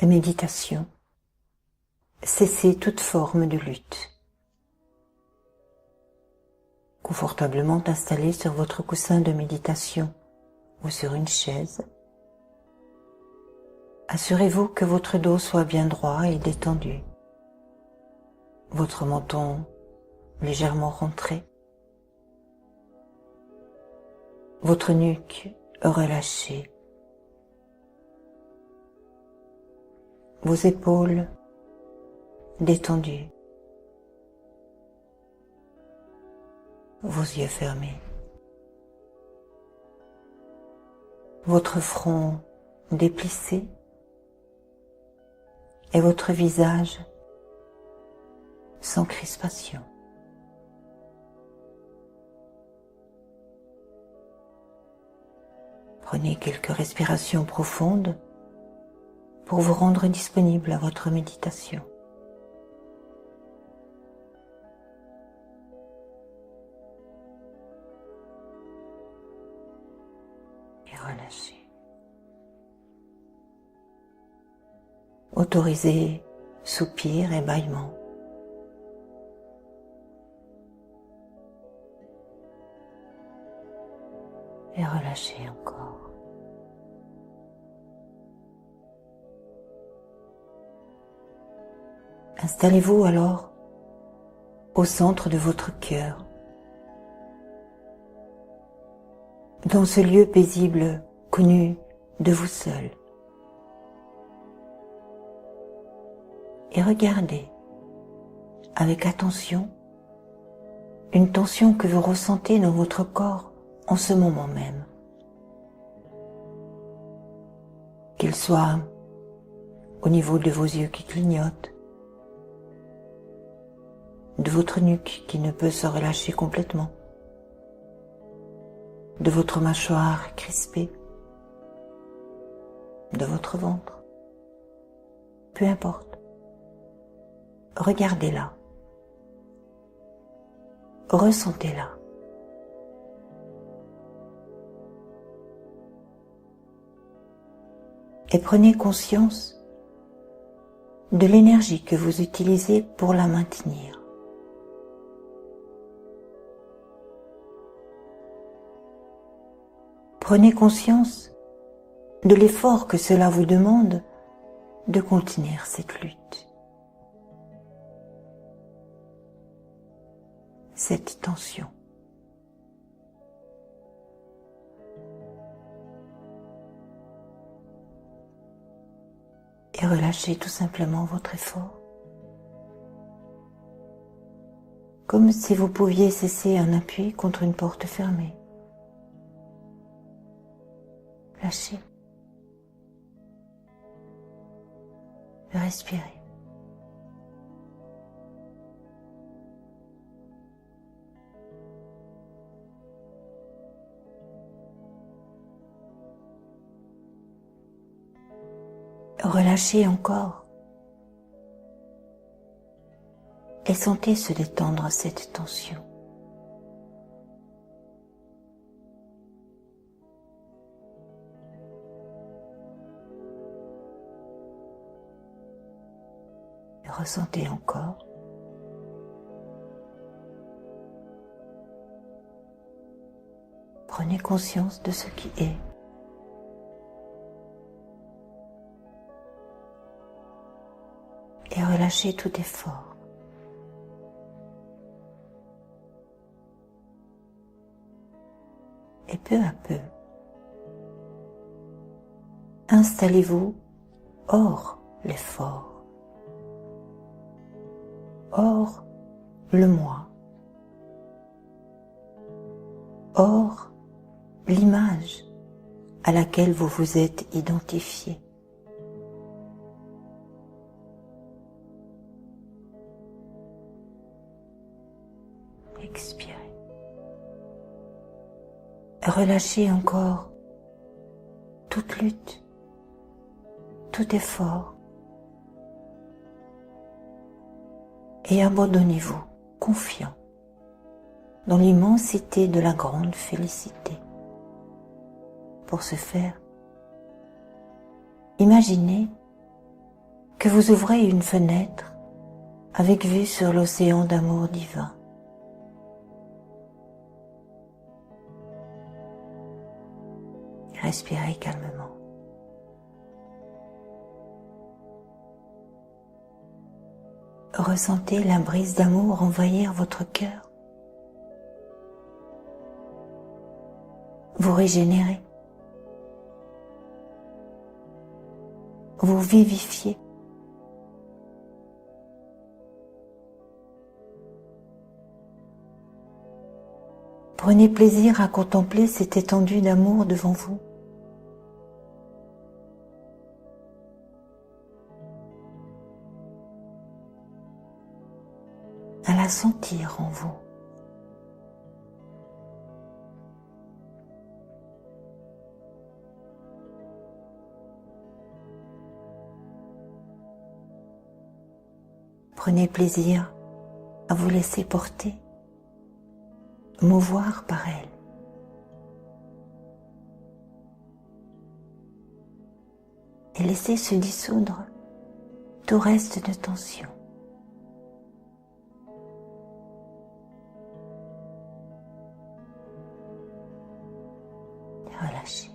Méditation. Cessez toute forme de lutte. Confortablement installé sur votre coussin de méditation ou sur une chaise, assurez-vous que votre dos soit bien droit et détendu, votre menton légèrement rentré, votre nuque relâchée, vos épaules détendues, vos yeux fermés, votre front déplissé et votre visage sans crispation. Prenez quelques respirations profondes pour vous rendre disponible à votre méditation. Et relâchez. Autorisez soupirs et bâillements. Et relâchez encore. Installez-vous alors au centre de votre cœur, dans ce lieu paisible connu de vous seul. Et regardez avec attention une tension que vous ressentez dans votre corps en ce moment même. Qu'il soit au niveau de vos yeux qui clignotent, de votre nuque qui ne peut se relâcher complètement, de votre mâchoire crispée, de votre ventre, peu importe. Regardez-la, ressentez-la. Et prenez conscience de l'énergie que vous utilisez pour la maintenir. Prenez conscience de l'effort que cela vous demande de contenir cette lutte, cette tension. Et relâchez tout simplement votre effort, comme si vous pouviez cesser un appui contre une porte fermée. Lâchez. Respirez. Relâchez encore. Et sentez se détendre cette tension. Ressentez encore. Prenez conscience de ce qui est. Et relâchez tout effort. Et peu à peu, installez-vous hors l'effort. Hors le moi, hors l'image à laquelle vous vous êtes identifié. Expirez. Relâchez encore toute lutte, tout effort. Et abandonnez-vous, confiant, dans l'immensité de la grande félicité. Pour ce faire, imaginez que vous ouvrez une fenêtre avec vue sur l'océan d'amour divin. Respirez calmement. Ressentez la brise d'amour envahir votre cœur. Vous régénérez. Vous vivifiez. Prenez plaisir à contempler cette étendue d'amour devant vous. À la sentir en vous. Prenez plaisir à vous laisser porter, mouvoir par elle. Et laissez se dissoudre tout reste de tension. Relâchez.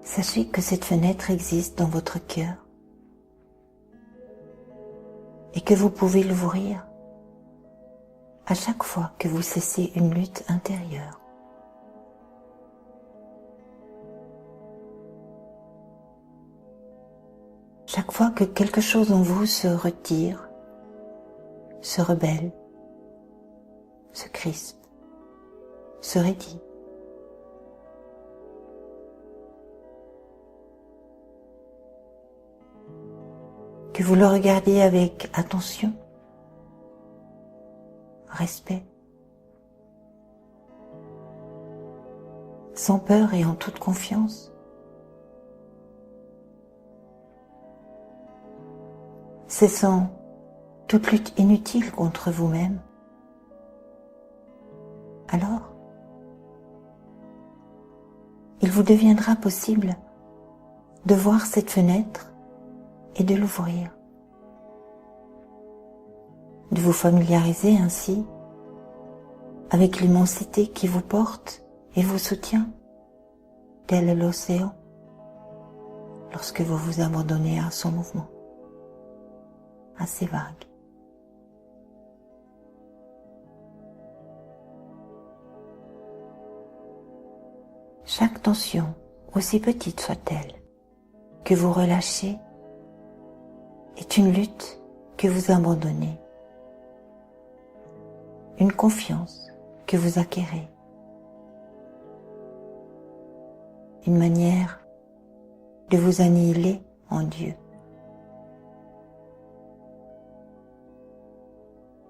Sachez que cette fenêtre existe dans votre cœur et que vous pouvez l'ouvrir à chaque fois que vous cessez une lutte intérieure. Chaque fois que quelque chose en vous se retire, se rebelle, se crispe, se raidit. Que vous le regardiez avec attention, respect, sans peur et en toute confiance. Cessant toute lutte inutile contre vous-même. Alors, il vous deviendra possible de voir cette fenêtre et de l'ouvrir, de vous familiariser ainsi avec l'immensité qui vous porte et vous soutient, tel l'océan, lorsque vous vous abandonnez à son mouvement, à ses vagues. Chaque tension, aussi petite soit-elle, que vous relâchez, est une lutte que vous abandonnez, une confiance que vous acquérez, une manière de vous annihiler en Dieu.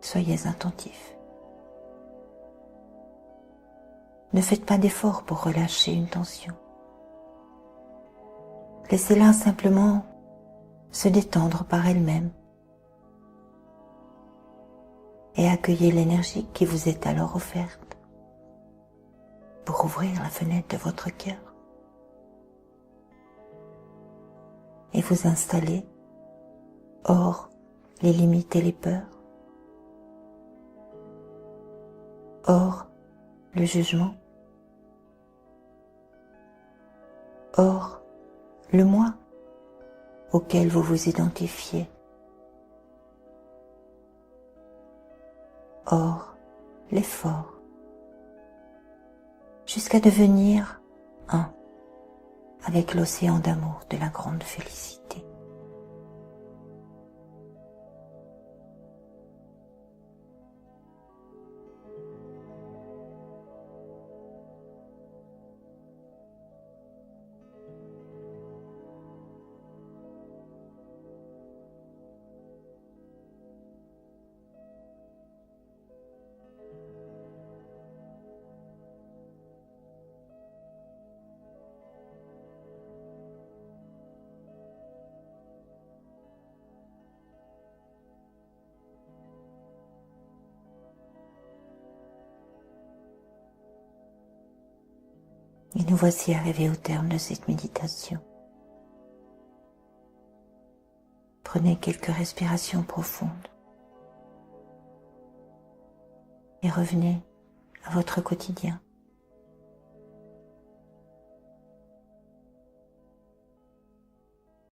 Soyez attentifs. Ne faites pas d'effort pour relâcher une tension. Laissez-la simplement se détendre par elle-même et accueillez l'énergie qui vous est alors offerte pour ouvrir la fenêtre de votre cœur et vous installer hors les limites et les peurs, hors le jugement, hors le moi auquel vous vous identifiez, hors l'effort, jusqu'à devenir un avec l'océan d'amour de la grande félicité. Et nous voici arrivés au terme de cette méditation. Prenez quelques respirations profondes et revenez à votre quotidien.